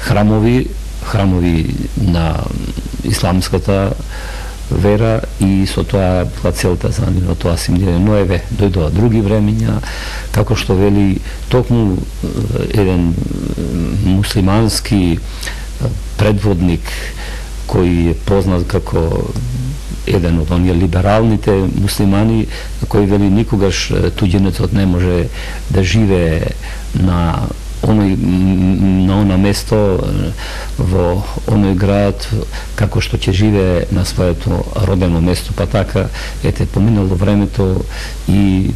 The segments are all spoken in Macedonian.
храмови на исламската вера и со тоа била целта за нивното асимилирање. Но еве, дојдоа други времења, како што вели токму еден муслимански предводник кој е познат како еден од оние либералните муслимани, кој вели никогаш туѓинецот не може да живее на оно место во оној град како што ќе живее на своето родено место. Па така ете поминало времето и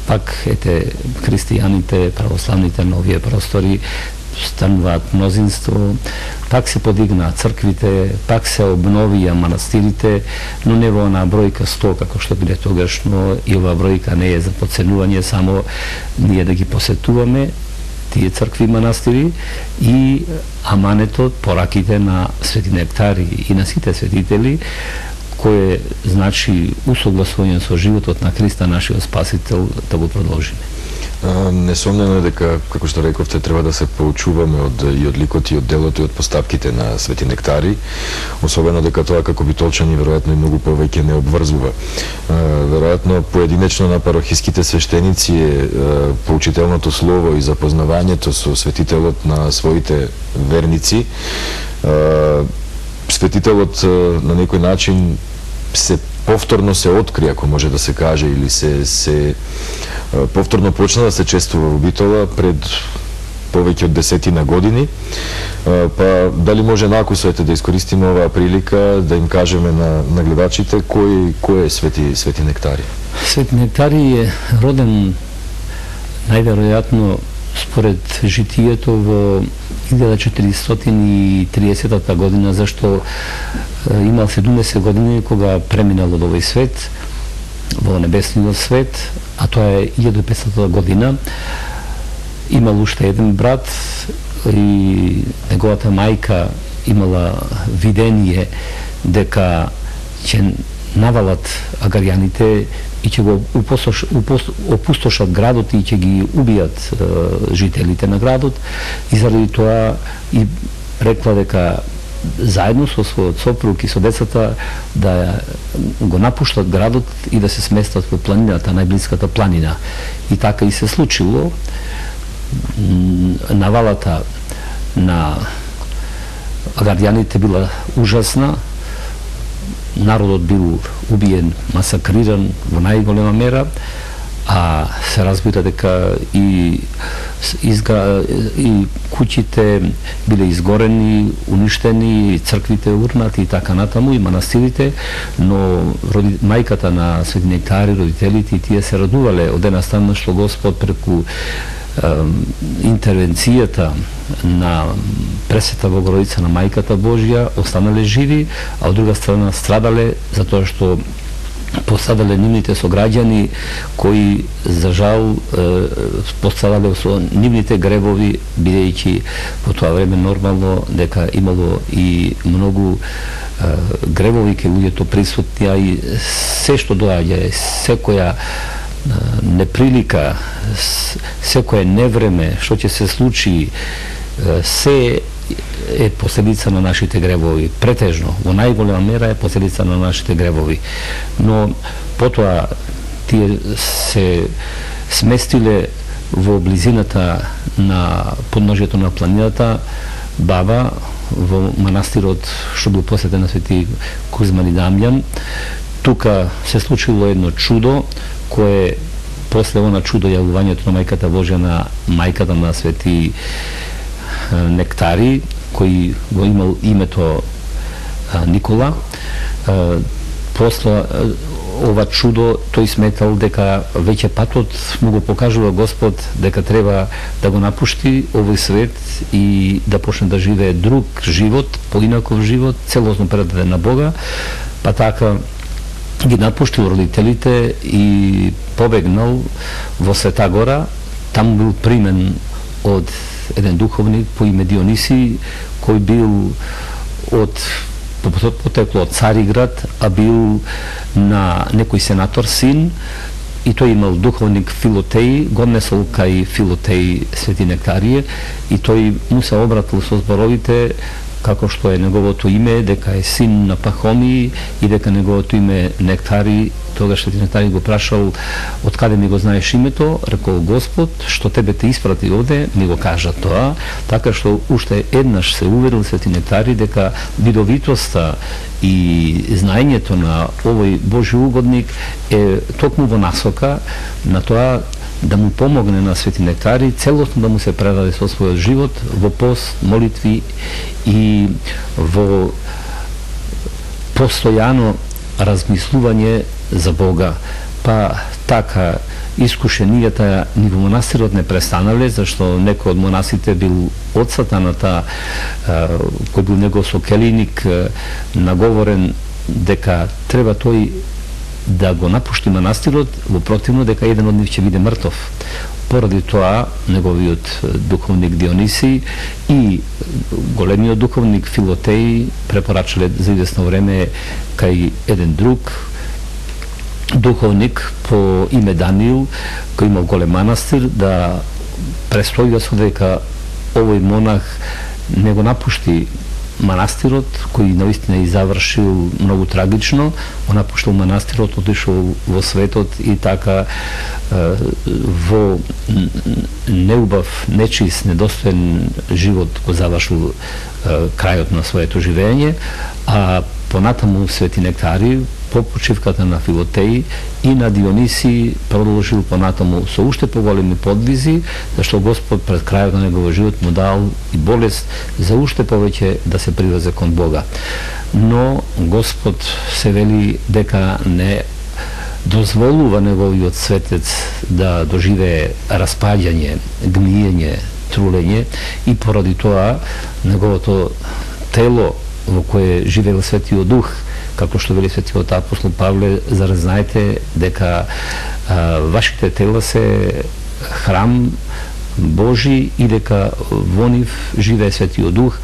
пак ете христијаните, православните на овие простори стануваат мнозинство, пак се подигнаа црквите, пак се обновија манастирите, но не во онаа бројка 100 како што биле тогаш, но и ова бројка не е за подценување, само ние да ги посетуваме тие цркви и манастири и аманетот, пораките на Свети Нектари и на сите светители, кое значи усогласување со животот на Христа, нашиот Спасител, да го продолжиме. Несомнено е дека, како што рековте, треба да се поучуваме и од ликот и од делот и од постапките на Свети Нектари, особено дека тоа како битолчани веројатно и многу повеќе не обврзува. Веројатно поединечно на парохиските свештеници е поучителното слово и запознавањето со светителот на своите верници. Светителот на некој начин повторно се откри, ако може да се каже, или се повторно почна да се чествува во Битола пред повеќе од 10 години. Па дали може накусвате да искористиме оваа прилика да им кажеме на гледачите кој е Свети Нектари? Свети Нектари е роден најверојатно според житието во 1430 година, зашто имал 70 години кога преминал од овој свет во небесниот свет, а тоа е 1500 година. Имал уште еден брат и неговата мајка имала видение дека ќе навалат агаријаните и ќе го опустошат градот и ќе ги убијат жителите на градот, и заради тоа и рекла дека заедно со својот сопруг и со децата да го напуштат градот и да се сместат во планината, најблиската планина. И така и се случило. Навалата на агаријаните била ужасна, народот бил убиен, масакриран во најголема мера, а се разбира дека и куќите биле изгорени, уништени, црквите урнати и така натаму, и манастирите, но мајката на Свети Нектари, родителите и тие се радувале од една страна што Господ преку интервенцијата на Пресвета Богородица, на Мајката Божја, останале живи, а од друга страна страдале затоа што пострадале нивните сограѓани кои за жал пострадале со нивните гребови, бидејќи во тоа време нормално дека имало и многу гребови кај луѓето присутни, а и се што доаѓа, секоја неприлика, секое невреме што ќе се случи, се е последица на нашите гребови. Претежно, во најголема мера е последица на нашите гребови. Но потоа тие се сместиле во близината на подножјето на планината Баба, во манастирот што бил посетен на Свети Кузман и Дамјан. Тука се случило едно чудо, кое после она чудо јавувањето на Мајката Божја на мајката на Свети Нектари, кој го имал името Никола. После ова чудо тој сметал дека веќе патот му го покажува Господ дека треба да го напушти овој свет и да почне да живее друг живот, поинаков живот, целосно предаден на Бога. Па така ги напуштил родителите и побегнал во Света Гора. Таму бил примен од еден духовник по име Диониси, кој бил потекло од Цариград, а бил на некој сенатор син, и тој имал духовник Филотеј, го однесол кај Филотеј свети нектарие и тој му се обратил со зборовите како што е неговото име, дека е син на Пахомии и дека неговото име Нектари. Тогаш свети Нектари го прашал од каде ми го знаеш името, рекол Господ, што тебе те испрати овде, ми го кажа тоа, така што уште еднаш се уверил свети Нектари дека видовитоста и знаењето на овој Божи угодник е токму во насока на тоа да му помогне на свети Нектари целосно да му се предаде со својот живот во пост, молитви и во постојано размислување за Бога. Па така искушенијата ни во монастирот не престанале, зашто некој од монасите бил од сатаната, кој бил негов сокелиник, наговорен дека треба тој да го напушти манастирот, во противно дека еден од нив ќе биде мртов. Поради тоа, неговиот духовник Дионисий и големиот духовник Филотеј препорачале за известно време кај еден друг духовник по име Даниил, кој имал голем манастир, да престојува со дека овој монах не го напушти манастирот, кој наистина и завршил многу трагично, он напуштил манастирот, отишол во светот и така во неубав, нечист, недостоен живот го завршил крајот на своето живење, а понатаму свети Нектари по почивката на Филотеј и на Дионисий продолжил понатаму со уште поголеми подвизи, зашто Господ пред крајот на неговиот живот му дал и болест за уште повеќе да се приврзе кон Бога. Но Господ се вели дека не дозволува неговиот светец да доживее распаѓање, гниење, трулење и поради тоа неговото тело во кое живее Светиот Дух, како што вели светиот апостол Павле, зарем знаете дека вашите тела се храм Божи и дека во нив живее Светиот Дух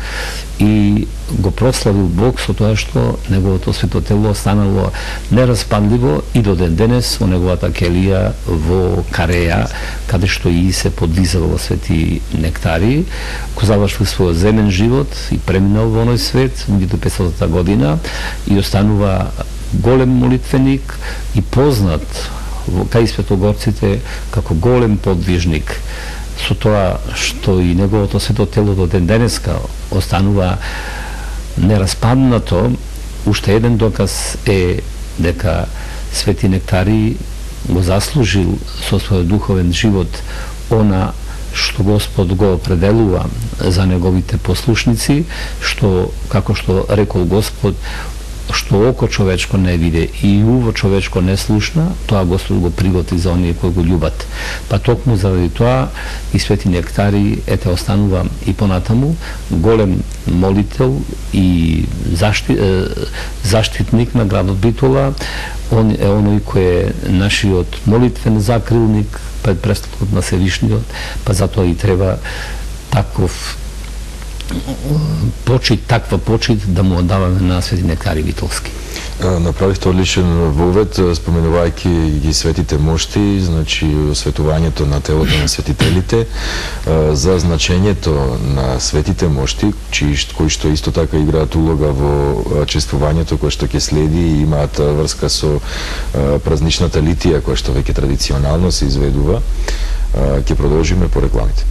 и го прославил Бог со тоа што неговото свето тело останало нераспадливо и до ден денес во неговата келија во Кареја, каде што и се подвизал во свети Нектари, го завршил својот земен живот и преминал во оној свет во 1500 година и останува голем молитвеник и познат кај светогорците како голем подвижник, со тоа што и неговото свето тело до ден денеска останува нераспаднато. Уште еден доказ е дека свети Нектари го заслужил со својот духовен живот она што Господ го определува за неговите послушници, што, како што рекол Господ, што око човечко не виде и уво човечко не слушна, тоа Господ го приготви за оние кои го љубат. Па токму заради тоа и свети Нектари ете останува и понатаму голем молител и заштитник на градот Битола. Он е оној кој е нашиот молитвен закрилник пред престолот на Севишниот, па затоа и треба таков почит, таква почит да му оддаваме на свети Нектари Битолски. Направихте одличен вовед, споменувајќи ги светите мошти, значи осветувањето на телото на светителите, за значењето на светите мошти, кои што исто така играат улога во чествувањето кое што ќе следи и имаат врска со празничната литија која што веќе традиционално се изведува. Ќе продолжиме по рекламите.